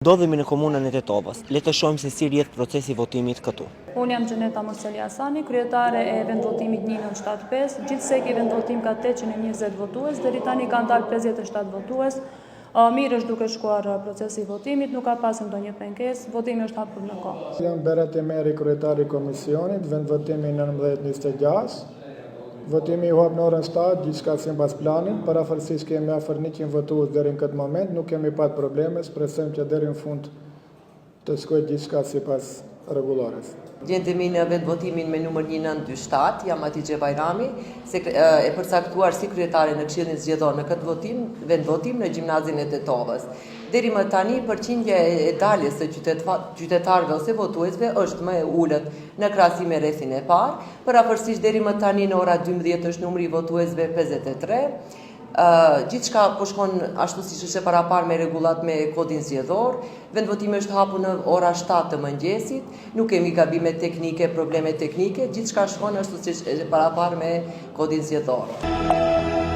Ndodhemi në komunën e Tetovës. Le të shohim se si rrjedh procesi votimit këtu. Unë jam Xheneta Morseli Hasani, kryetare e vendvotimit 1975. Gjithsej ke vendvotim ka 820 votues, deri tani kanë dalë 57 votues. Mirë është duke shkuar procesi i votimit, nuk ka pasur ndonjë pengesë, votimi është hapur në kohë. Jam Berat Emeri, kryetari i komisionit, vendvotimi 1926. Votimi u hap në orën 7, gjithçka sipas planit. Parafërsisht kemi afër 100 votues deri në këtë moment, nuk kemi pat probleme, shpresojmë që deri në fund të shkojë gjithçka sipas rregullores. Gjendemi në vendvotimin me numër 1927, jam Hatice Bajrami, e përcaktuar si kryetare në Këshillin Zgjedhor në këtë vendvotim në Gjimnazin e Tetovës. Deri më tani përqindja e daljes së qytetarëve ose votuesve është më e ulët në krahasim me rrethin e parë. Parafërsisht deri më tani në ora 12 është numri i votuesve 53. Gjithçka po shkon ashtu siç është e paraparë me rregullat me kodin zgjedhor. Vendvotimi është hapur në ora 7 të mëngjesit. Nuk kemi gabime teknike, probleme teknike, gjithçka shkon ashtu siç është e paraparë me kodin zgjedhor.